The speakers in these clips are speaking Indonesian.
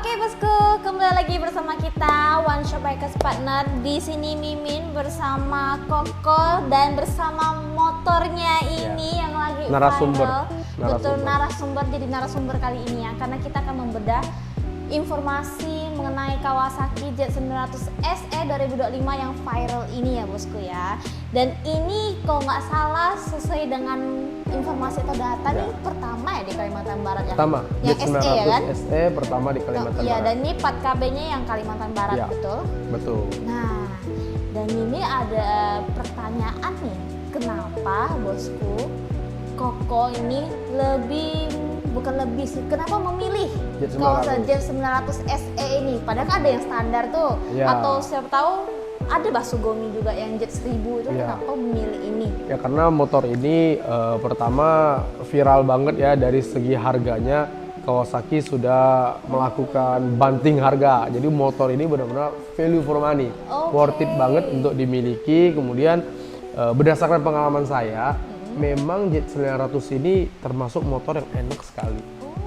Oke bosku, kembali lagi bersama kita One Shop Bikers Partner. Di sini Mimin bersama Koko dan bersama motornya ini yang lagi narasumber. viral. Betul, narasumber. Jadi narasumber kali ini ya, karena kita akan membedah informasi mengenai Kawasaki Z900 SE 2025 yang viral ini ya bosku ya. Dan ini kalau nggak salah sesuai dengan informasi atau data nih pertama ya di Kalimantan Barat ya. Pertama, yang Z900 SE ya kan? SE pertama di Kalimantan Iya, Barat. dan ini plat KB-nya yang Kalimantan Barat, Ya, betul? Betul. Nah, dan ini ada pertanyaan nih, kenapa bosku Koko ini bukan lebih sih, kenapa memilih Kawasaki Z900 SE ini? Padahal kan ada yang standar tuh, Ya. atau siapa tahu ada Basugomi juga yang Z1000 itu, Ya. kenapa memilih ini? Ya karena motor ini pertama viral banget ya dari segi harganya. Kawasaki sudah melakukan banting harga. Jadi motor ini benar-benar value for money. Worth it banget untuk dimiliki. Kemudian berdasarkan pengalaman saya, memang Z900 ini termasuk motor yang enak sekali.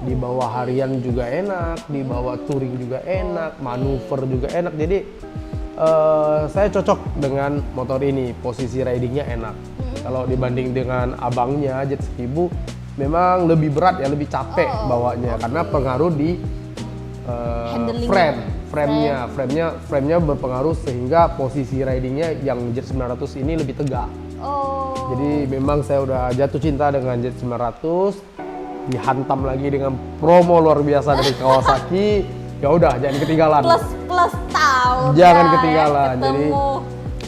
Dibawa harian juga enak, dibawa touring juga enak, manuver juga enak. Jadi saya cocok dengan motor ini, posisi ridingnya enak. Kalau dibanding dengan abangnya Z1000, memang lebih berat ya, lebih capek bawanya karena pengaruh di frame-nya berpengaruh sehingga posisi ridingnya yang Z900 ini lebih tegak. Jadi memang saya udah jatuh cinta dengan Z900, dihantam lagi dengan promo luar biasa dari Kawasaki. Ya udah, jangan ketinggalan. Plus tahun. Jangan ya, ketinggalan. Jadi ketemu.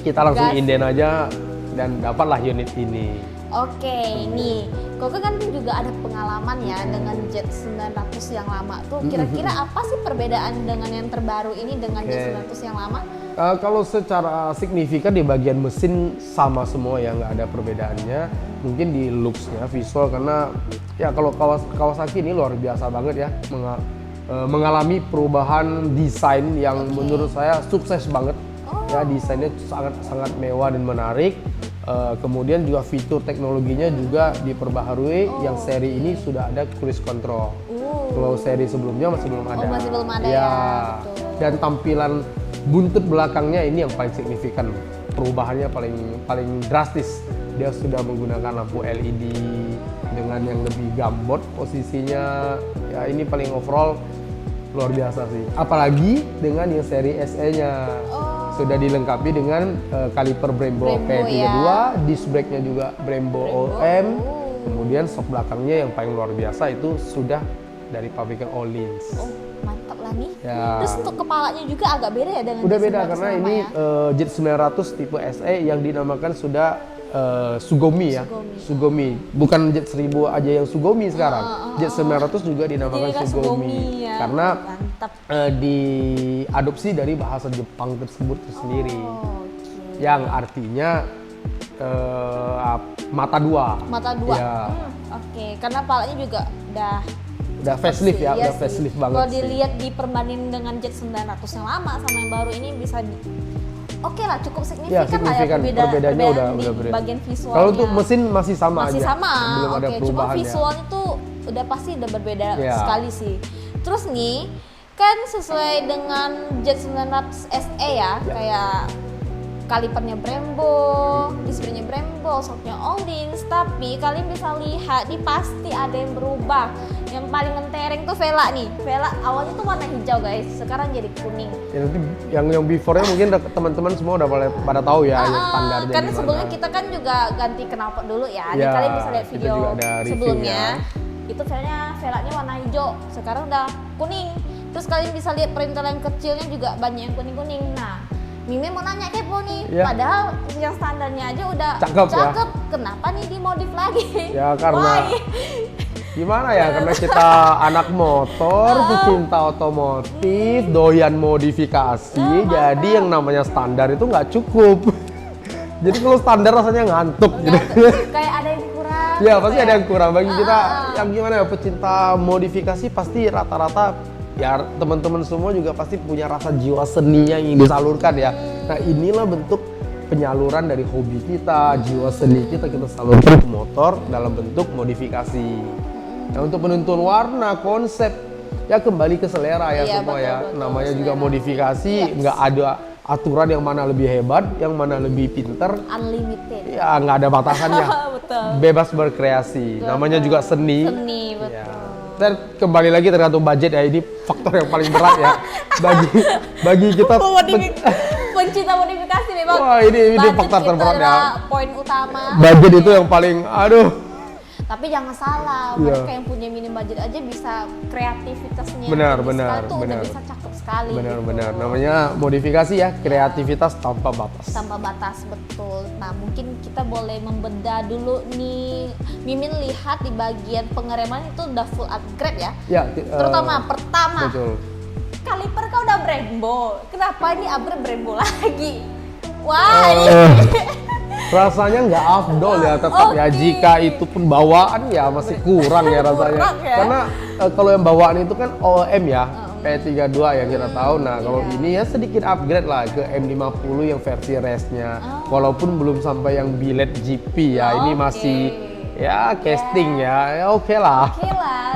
kita langsung inden aja dan dapatlah unit ini. Oke, nih Koko kan juga ada pengalaman ya dengan Z900 yang lama tuh. Kira-kira apa sih perbedaan dengan yang terbaru ini dengan Z900 yang lama? Kalau secara signifikan di bagian mesin sama semua ya, nggak ada perbedaannya. Mungkin di looks-nya, visual, karena ya kalau Kawasaki ini luar biasa banget ya, mengalami perubahan desain yang menurut saya sukses banget. Ya, desainnya sangat mewah dan menarik. Kemudian juga fitur teknologinya juga diperbaharui. Yang seri ini sudah ada cruise control. Kalau seri sebelumnya masih belum ada. Masih belum ada ya. Betul. Dan tampilan buntut belakangnya ini yang paling signifikan. Perubahannya paling drastis. Dia sudah menggunakan lampu LED dengan yang lebih gambot posisinya. Ya, ini paling overall luar biasa sih. Apalagi dengan yang seri SE-nya. Sudah dilengkapi dengan kaliper Brembo P32, ya. Disc brake-nya juga Brembo OM. Kemudian sok belakangnya yang paling luar biasa itu sudah dari pabrikan Öhlins. Mantap lah nih. Ya. Terus untuk kepalanya juga agak beda ya dengan Udah beda Z900 karena lama ini ya? Z900 tipe SE yang dinamakan sudah Sugomi ya. Sugomi. Bukan Z1000 aja yang Sugomi sekarang. Z900 juga dinamakan Sugomi. Ya. Karena diadopsi dari bahasa Jepang tersebut sendiri. Yang artinya mata dua. Mata dua. Ya. Oke, karena palanya juga udah facelift ya, iya udah facelift banget. Kalau dilihat diperbanding dengan Z900 yang lama sama yang baru ini bisa Oke lah, cukup signifikan, lah ya perbedaannya udah di berbeda. bagian visualnya. Kalau untuk mesin masih sama masih aja. sama. Belum ada Cuma perubahan ya. visualnya tuh udah pasti udah berbeda sekali sih. Terus nih, kan sesuai dengan Z900 SE ya, kayak kalipernya Brembo, display-nya Brembo, shocknya Öhlins, tapi kalian bisa lihat nih pasti ada yang berubah. Yang paling mentereng tuh velg nih. Velg awalnya tuh warna hijau guys, sekarang jadi kuning. Ya, nanti yang before-nya mungkin teman-teman semua udah pada tahu ya yang standarnya. Karena sebelumnya kita kan juga ganti knalpot dulu ya. Nih Ya, kalian bisa lihat kita video juga ada sebelumnya. reviewnya. Itu velgnya warna hijau, sekarang udah kuning. Terus kalian bisa lihat perintelan kecilnya juga banyak yang kuning-kuning. Nah, Mimin mau nanya kepo nih, padahal yang standarnya aja udah cakep. Kenapa nih dimodif lagi? Ya karena gimana ya, karena kita anak motor, pecinta otomotif, doyan modifikasi, jadi yang namanya standar itu nggak cukup. Jadi kalau standar rasanya ngantuk. Kayak ada yang kurang. Ya pasti ada yang kurang. Bagi kita yang gimana ya, pecinta modifikasi pasti rata-rata ya teman-teman semua juga pasti punya rasa jiwa seninya yang disalurkan ya. Nah inilah bentuk penyaluran dari hobi kita, jiwa seni kita salurkan ke motor dalam bentuk modifikasi. Nah untuk penentuan warna, konsep, ya kembali ke selera ya Iya, semua betul, ya. betul, Namanya juga selera. modifikasi, Iya. nggak ada aturan yang mana lebih hebat, yang mana lebih pinter. Unlimited. Ya nggak ada batasannya. Betul. Bebas berkreasi. Namanya juga seni. Seni, betul. Ya. Dan kembali lagi tergantung budget ya, ini faktor yang paling berat ya bagi kita. Pencinta modifikasi memang. Wah, ini budget faktor itu terberat ya. adalah poin utama. Budget itu yang paling, aduh. Tapi jangan salah, Iya. mereka yang punya minim budget aja bisa kreativitasnya Benar, tinggi benar, sekali tuh benar. udah bisa cakep sekali. Benar-benar, gitu. namanya modifikasi ya, kreativitas tanpa batas. Tanpa batas, betul. Nah, mungkin kita boleh membeda dulu nih. Mimin lihat di bagian pengereman itu udah full upgrade ya. Ya, Terutama pertama, betul. kaliper kau udah Brembo. Kenapa ini upgrade Brembo lagi? Wah, ini Rasanya nggak afdol ya, tetap ya. Oke. Jika itu pun bawaan ya masih kurang ya rasanya. Kurang ya. Karena kalau yang bawaan itu kan OEM ya, P32 yang kita tahu. Nah kalau ini ya sedikit upgrade lah ke M50 yang versi race-nya. Walaupun belum sampai yang billet GP ya, ini Oke. masih ya casting ya oke lah. oke lah.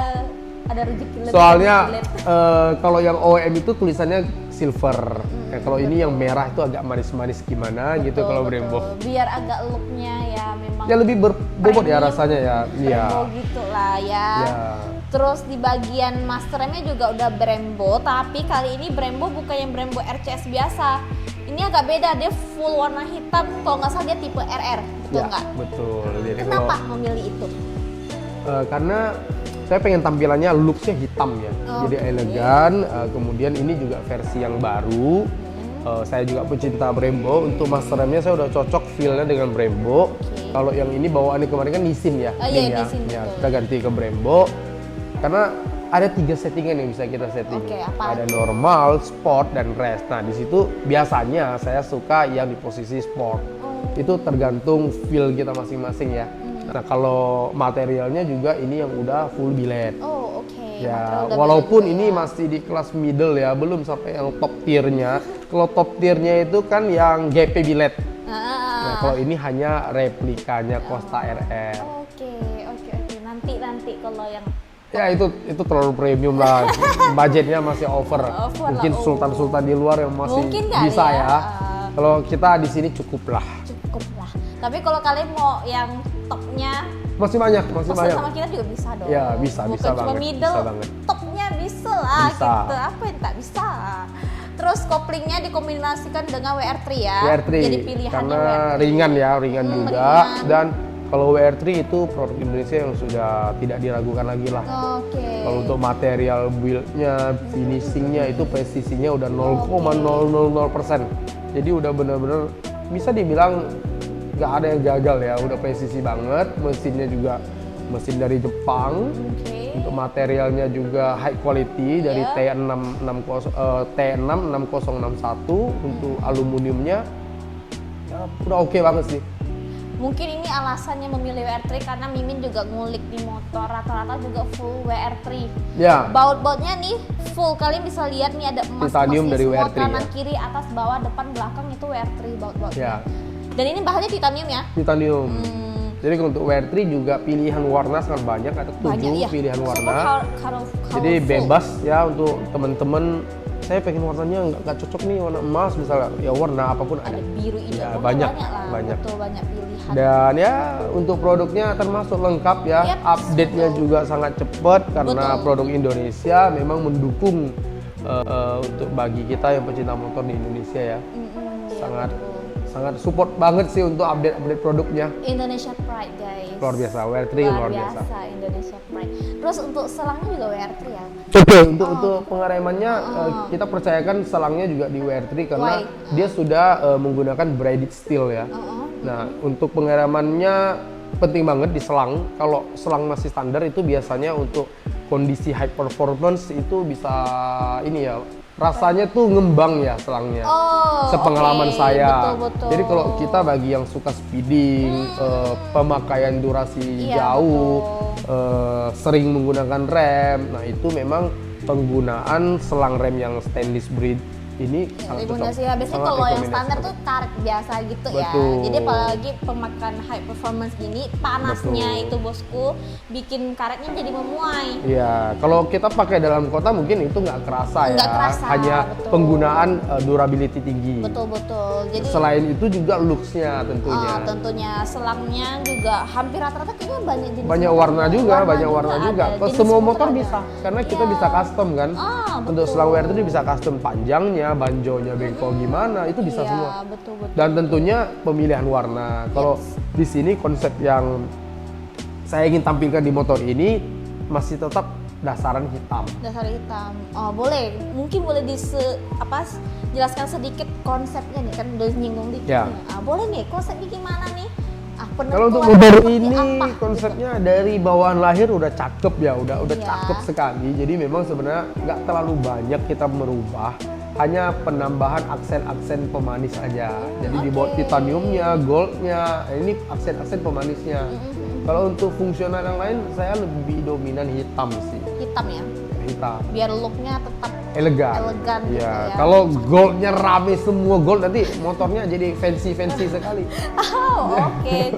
Ada rezeki lebih. Soalnya dari bilet. kalau yang OEM itu tulisannya silver. Ya, kalau ini yang merah itu agak manis-manis gimana gitu kalau Betul, Brembo. betul. Biar agak looknya ya memang Ya lebih berbobot ya premium rasanya ya. Iya. Brembo gitu lah ya. Ya. Terus di bagian masternya juga udah Brembo, tapi kali ini Brembo bukan yang Brembo RCS biasa. Ini agak beda, dia full warna hitam. Kalau nggak salah dia tipe RR, betul Ya, nggak? betul. Jadi Kenapa kalau memilih itu? karena saya pengen tampilannya looks-nya hitam ya. Jadi Oke. elegan. Kemudian ini juga versi yang baru. Saya juga pecinta Brembo. Untuk master remnya saya udah cocok feel-nya dengan Brembo. Kalau yang ini bawaannya kemarin kan Nissin ya. Oh iya, Ning ya. Nissin, Ya, betul. kita ganti ke Brembo. Karena ada 3 settingan yang bisa kita setting. Oke, apa? Ada normal, sport, dan race. Nah di situ biasanya saya suka yang di posisi sport. Itu tergantung feel kita masing-masing ya. Nah kalau materialnya juga ini yang udah full billet. Oh oke. Ya, Material udah walaupun beda juga ini ya. masih di kelas middle ya, belum sampai yang top tier-nya. Kalau top tier-nya itu kan yang GP billet. Nah, kalau ini hanya replikanya Costa RR. Oke. Nanti kalau yang Ya itu terlalu premium lah. Budgetnya masih over. Over Mungkin lah, sultan-sultan di luar yang masih Mungkin kali bisa ya. ya. Kalau kita di sini cukup lah. cukup lah. Tapi kalau kalian mau yang topnya Masih banyak, masih pesan banyak. sama kita juga bisa dong. Ya, bisa, Bukan bisa cuma banget, middle, bisa banget. topnya bisa lah Bisa. gitu. Apa yang tak bisa? Terus koplingnya dikombinasikan dengan WR3 ya. WR3 Jadi pilihannya karena WR3. ringan ya, ringan juga. ringan. Dan kalau WR3 itu produk Indonesia yang sudah tidak diragukan lagi lah. Oke. Kalau untuk material build-nya, finishing-nya itu presisinya udah 0,000%. Jadi udah bener-bener bisa dibilang nggak ada yang gagal ya, udah presisi banget. Mesinnya juga mesin dari Jepang. Oke. Untuk materialnya juga high quality dari Iya. T6 6061. Untuk aluminiumnya ya, udah oke banget sih. Mungkin ini alasannya memilih WR3 karena Mimin juga ngulik di motor rata-rata juga full WR3. Ya, Baut-bautnya nih full, kalian bisa lihat nih ada emas Titanium dari semua, WR3 kanan ya. kiri atas bawah depan belakang itu WR3 baut-bautnya. Ya. Dan ini bahannya titanium ya. titanium. Jadi untuk WR3 juga pilihan warna sangat banyak, ada 7 Banyak ya. pilihan Super warna. colorful. Jadi bebas ya untuk teman-teman. Saya pengen warnanya nggak cocok nih warna emas misalnya, ya warna apapun ada. Ada biru hijau, Ya, pokoknya banyak, lah. banyak. Betul, banyak pilihan. Dan ya untuk produknya termasuk lengkap ya, Yep, update-nya betul. juga sangat cepat karena Betul. produk Indonesia memang mendukung untuk bagi kita yang pecinta motor di Indonesia ya. Iya, Sangat betul. sangat support banget sih untuk update produknya. Indonesia Pride guys. Luar biasa, WR3 luar biasa. Indonesia Pride. Terus untuk selangnya juga WR3 ya. Betul, untuk pengeremannya kita percayakan selangnya juga di WR3 karena Why? dia sudah menggunakan braided steel ya. Nah, untuk pengeremannya penting banget di selang. Kalau selang masih standar itu biasanya untuk kondisi high performance itu bisa ini ya, rasanya tuh ngembang ya selangnya. Oh, Sepengalaman oke. saya. Betul-betul. Jadi kalau kita bagi yang suka speeding, pemakaian durasi Iya, jauh, sering menggunakan rem, nah itu memang penggunaan selang rem yang stainless ini sangat cocok. Rekomendasi ya. Biasanya Sangat kalau yang rekomendasi standar tuh banget. karet biasa gitu ya. Betul. Jadi apalagi pemakaian high performance gini, panasnya Betul. itu bosku bikin karetnya jadi memuai. Iya, kalau kita pakai dalam kota mungkin itu nggak kerasa ya. Nggak kerasa, Hanya betul. penggunaan durability tinggi. Betul. Jadi Selain itu juga looks-nya tentunya. tentunya selangnya juga hampir rata-rata kayaknya banyak jenis. Banyak warna juga, banyak warna juga. ada. Kalau Jenis semua motor motor ada. bisa, karena kita Iya. bisa custom kan. Untuk Betul. selang WRT itu bisa custom panjangnya, banjonya, bengkok gimana, itu bisa Iya, semua. betul. Dan tentunya pemilihan warna. Kalau di sini konsep yang saya ingin tampilkan di motor ini masih tetap dasaran hitam. Dasar hitam. Oh, boleh. Mungkin boleh jelaskan sedikit konsepnya nih, kan udah nyinggung dikit Ya. nih. Boleh nih, konsepnya gimana nih? Kalau untuk penentuan motor seperti ini apa? konsepnya dari bawaan lahir udah cakep ya, udah Iya. cakep sekali. Jadi memang sebenarnya nggak terlalu banyak kita merubah, hanya penambahan aksen-aksen pemanis aja. Jadi dibuat titaniumnya, goldnya, ini aksen-aksen pemanisnya. Kalau untuk fungsional yang lain, saya lebih dominan hitam sih, Hitam ya, hitam. biar looknya tetap Elegan. gitu Iya. ya. Kalau goldnya rame semua gold nanti motornya jadi fancy sekali. Oke.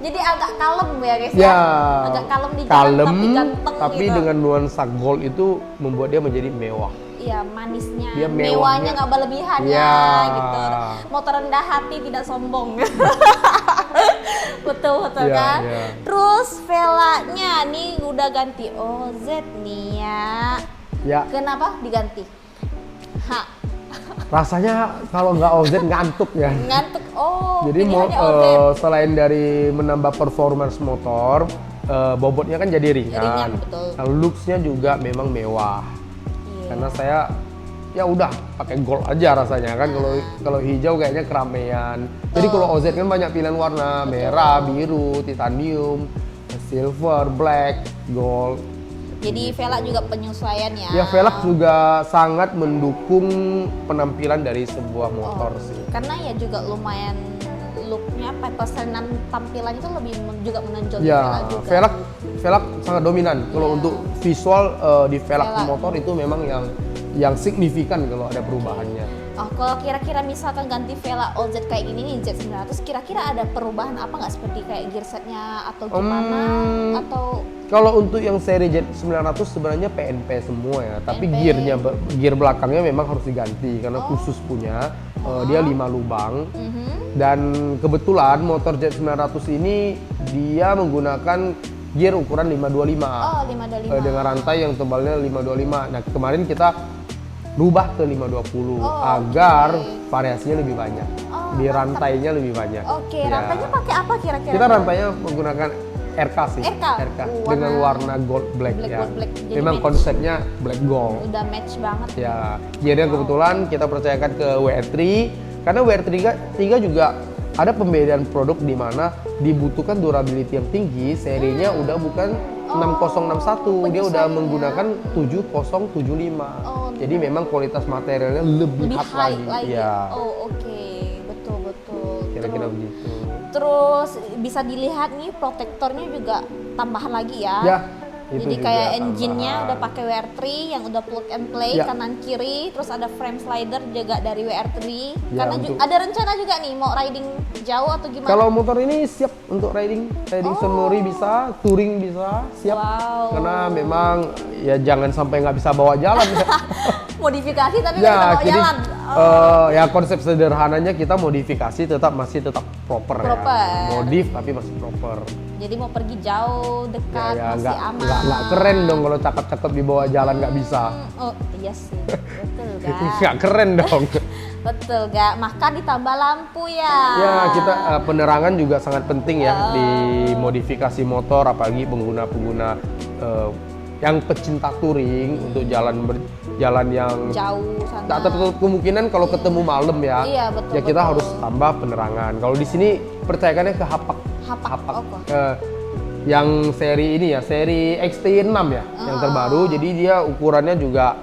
Jadi agak kalem ya guys Ya, agak kalem di jalan tapi ganteng tapi gitu. dengan nuansa gold itu membuat dia menjadi mewah. Iya, manisnya, Dia mewahnya mewahnya. nggak berlebihan Ya. ya gitu. Motor rendah hati tidak sombong. betul Ya, kan? ya. Terus velanya nih udah ganti OZ nih ya. Ya, Kenapa diganti? rasanya kalau nggak OZ ngantuk ya. Ngantuk. Oh, Jadi pilihannya OZ. selain dari menambah performance motor, bobotnya kan jadi ringan. Ringan, betul. Nah, looks-nya juga memang mewah. Iya. Karena saya ya udah pakai gold aja rasanya kan, kalau hijau kayaknya keramaian. Jadi kalau OZ kan banyak pilihan warna, merah, biru, titanium, silver, black, gold. Jadi velg juga penyesuaian ya. Ya velg juga sangat mendukung penampilan dari sebuah motor sih. Karena ya juga lumayan looknya, persenan tampilannya itu lebih juga menonjol Ya, juga. velg sangat dominan. Kalau Iya. untuk visual di velg Velg. motor itu memang yang signifikan kalau ada perubahannya. Oh, kalau kira-kira misalkan ganti velg OZ kayak gini nih Z900, kira-kira ada perubahan apa nggak seperti kayak gearsetnya atau gimana? Atau Kalau untuk yang seri Z900 sebenarnya PNP semua ya, tapi PNP. gear belakangnya memang harus diganti karena khusus punya dia 5 lubang. Dan kebetulan motor Z900 ini dia menggunakan gear ukuran 525. 525. Dengan rantai yang tebalnya 525. Nah, kemarin kita rubah ke 520 agar variasinya lebih banyak. Di rantainya lebih banyak. Oke, Ya. rantainya pakai apa kira-kira? Kita rantainya menggunakan RK sih. RK? Dengan warna gold black, Black, ya. gold black. Jadi Memang match. konsepnya black gold. Udah match banget. Ya, gearnya kebetulan kita percayakan ke WR3 karena WR3 juga ada pembedaan produk di mana dibutuhkan durability yang tinggi. Serinya udah bukan 6061, dia udah penyesuaiannya. menggunakan 7075. Jadi memang kualitas materialnya lebih hard lagi. Ya, Oh, oke. Betul. kira-kira begitu. Terus bisa dilihat nih protektornya juga tambahan lagi ya. Ya, itu Jadi juga kayak engine-nya tambahan. udah pakai WR3 yang udah plug and play Ya. kanan kiri, terus ada frame slider juga dari WR3. Ya, Karena untuk- ada rencana juga nih mau riding jauh atau gimana? Kalau motor ini siap untuk riding sendiri bisa, touring bisa, siap. Wow. Karena memang ya jangan sampai nggak bisa bawa jalan. Modifikasi tapi nggak Ya, kita bawa jadi jalan. ya konsep sederhananya kita modifikasi masih tetap proper ya. Proper. Modif tapi masih proper. Jadi mau pergi jauh, dekat, Ya masih aman. nggak keren dong kalau cakep-cakep dibawa jalan nggak bisa. Oh iya sih, betul Itu gak? nggak keren dong. Betul gak? Maka ditambah lampu ya. Ya kita penerangan juga sangat penting ya di modifikasi motor, apalagi pengguna-pengguna yang pecinta touring untuk jalan yang Jauh sana. tak tertutup kemungkinan kalau ketemu malam ya. Iya, betul, Ya kita betul. harus tambah penerangan. Kalau di sini percayakannya ke Hapak. Hapak, oh, Yang seri ini ya, seri XT6 ya, yang terbaru. Jadi dia ukurannya juga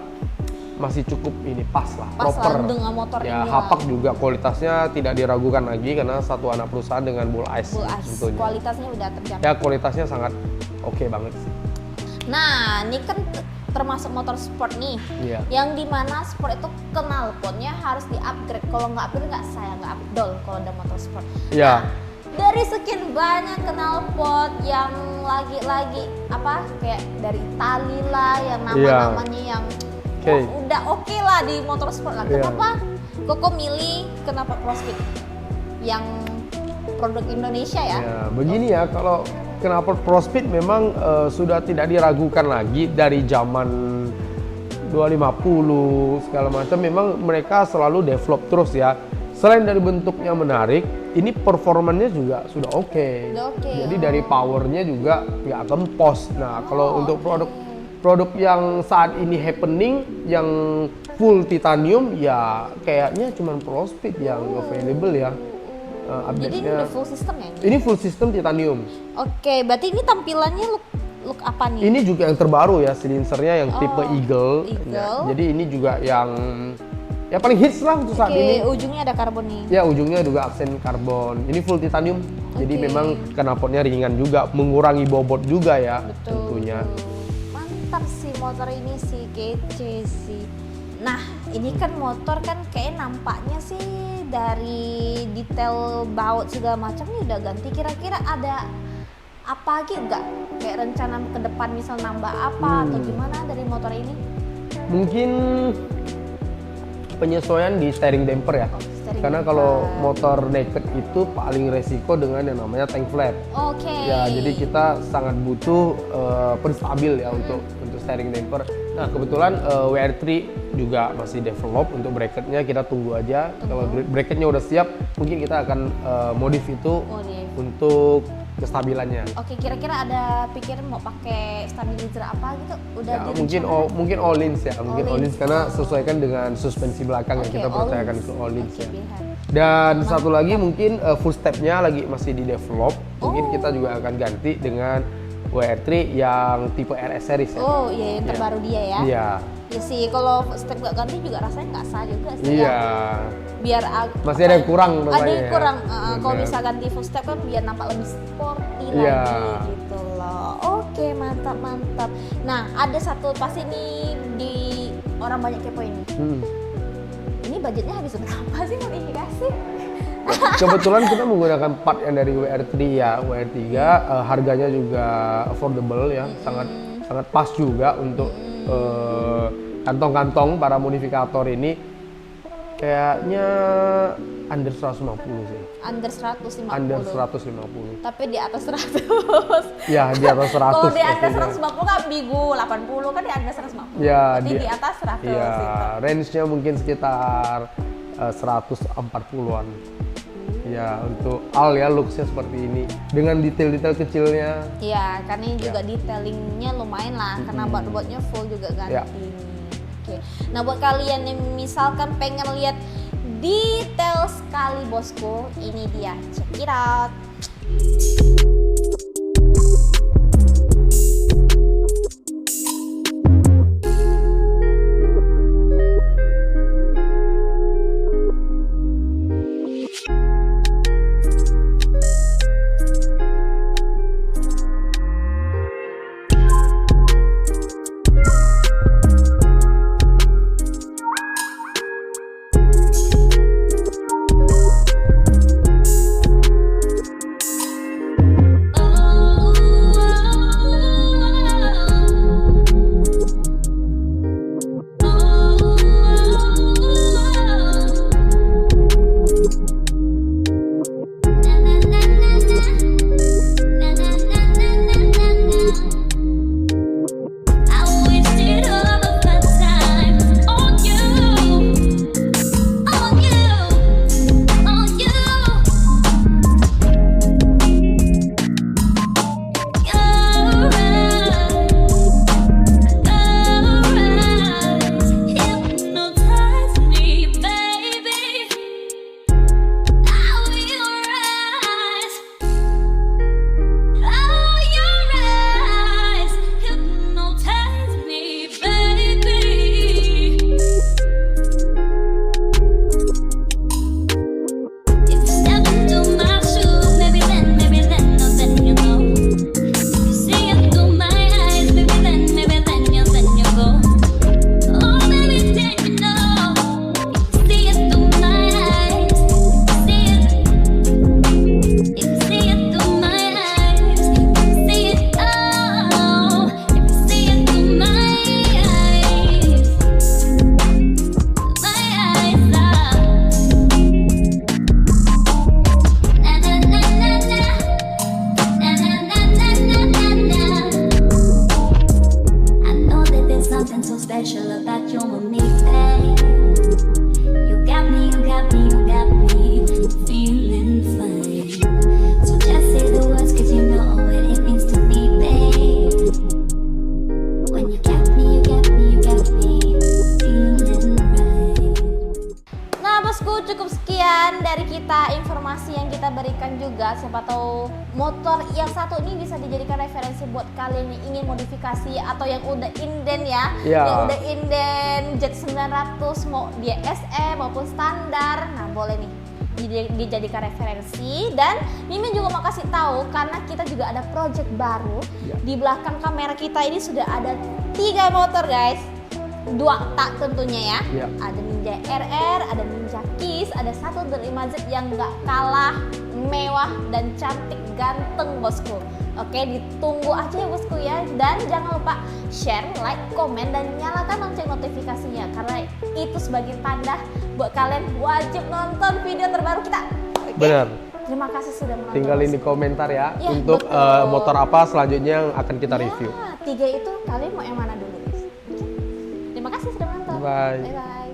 masih cukup ini pas lah, Pas proper. lah dengan motor Ya, ini Hapak lah. juga kualitasnya tidak diragukan lagi karena satu anak perusahaan dengan Bull Ice. Full ice. Tentunya. Kualitasnya udah terjamin. Ya kualitasnya sangat oke banget sih. Nah, ini kan termasuk motor sport nih, Iya. yang dimana sport itu knalpotnya harus di-upgrade. Kalau nggak upgrade nggak saya nggak updol kalau ada motor sport. Iya. Nah, dari sekian banyak knalpot yang lagi apa kayak dari Itali lah, yang nama-namanya yang Oke. udah oke lah di motor sport lah. Iya. Kenapa Koko milih knalpot Prospeed yang produk Indonesia ya? Ya, begini ya, kalau knalpot Prospeed memang sudah tidak diragukan lagi dari zaman 250 segala macam. Memang mereka selalu develop terus ya. Selain dari bentuknya menarik, ini performanya juga sudah oke. Udah oke, Jadi dari powernya juga nggak gempos. Nah, kalau untuk produk yang saat ini happening yang full titanium ya kayaknya cuma Prospeed yang available ya. Jadi ini Update-nya. udah full system ya? Ini full system titanium. Oke, berarti ini tampilannya look apa nih? Ini juga yang terbaru ya, silinsernya yang tipe Eagle. Eagle. Ya, jadi ini juga yang ya paling hits lah untuk saat Oke, ini. ujungnya ada karbon nih. Ya, ujungnya juga aksen karbon. Ini full titanium. Jadi Oke. memang knalpotnya ringan juga, mengurangi bobot juga ya tentunya. Mantap sih motor ini sih, kece sih. Nah, ini kan motor kan kayak nampaknya sih dari detail baut segala macam nih udah ganti. Kira-kira ada apa lagi nggak? Kayak rencana ke depan misal nambah apa atau gimana dari motor ini? Mungkin penyesuaian di steering damper ya. steering Karena damper. kalau motor naked itu paling resiko dengan yang namanya tank flap. Oke. Ya, jadi kita sangat butuh penstabil ya untuk steering damper. Nah, kebetulan WR3 juga masih develop untuk bracketnya, kita tunggu aja. Kalau bracketnya udah siap, mungkin kita akan modif itu Modif. untuk kestabilannya. Oke, kira-kira ada pikiran mau pakai stabilizer apa gitu? Udah Ya, mungkin all-ins ya, mungkin all-ins karena sesuaikan dengan suspensi belakang yang Oke, kita percayakan all-ins. ke all-ins Oke, ya. pilihan. Dan satu lagi mungkin full stepnya lagi masih di develop. Mungkin kita juga akan ganti dengan WR3 yang tipe RS series ya. Oh iya, yang terbaru dia ya. Iya. Ya sih, kalau step gak ganti juga rasanya nggak sah juga sih. Iya. Ya. Biar Masih ada yang kurang Ada namanya yang ya. kurang. Kalau Bener. bisa ganti full step kan biar nampak lebih sporty Iya. lagi gitu loh. Oke, mantap. Nah, ada satu pasti nih di orang banyak kepo ini. Ini budgetnya habis berapa sih modifikasi? Kebetulan kita menggunakan part yang dari WR3 ya. WR3 harganya juga affordable ya, sangat pas juga untuk kantong-kantong para modifikator ini. Kayaknya under 150 sih. Under 150. Under 150. Tapi di atas 100. Ya, di atas 100. Kalau di atas pastinya. 150 kan Bigo 80 kan di atas 150. Ya, Berarti di atas 100 ya, itu. range-nya mungkin sekitar 140-an. Ya, untuk al ya looks-nya seperti ini dengan detail-detail kecilnya. Iya, karena ini juga detailingnya lumayan lah, karena baut-bautnya full juga ganti. Ya. Oke. Nah, buat kalian yang misalkan pengen lihat detail sekali bosku, ini dia, check it out. cukup sekian dari kita, informasi yang kita berikan juga. Siapa tahu motor yang satu ini bisa dijadikan referensi buat kalian yang ingin modifikasi atau yang udah inden ya. Yang udah inden Z900 mau dia SE maupun standar. Nah, boleh nih dijadikan referensi. Dan Mimin juga mau kasih tahu karena kita juga ada project baru. Di belakang kamera kita ini sudah ada 3 motor guys, 2 tak tentunya ya. Ada Ninja RR, ada Ninja Kiss, ada 125Z yang gak kalah mewah dan cantik ganteng bosku. Oke, ditunggu aja ya bosku ya. Dan jangan lupa share, like, komen, dan nyalakan lonceng notifikasinya karena itu sebagai tanda buat kalian wajib nonton video terbaru kita. Oke? Bener. Terima kasih sudah menonton. Tinggalin di komentar ya, untuk motor apa selanjutnya yang akan kita review. 3 itu kalian mau yang mana dulu? Terima kasih sudah menonton. Bye. Bye.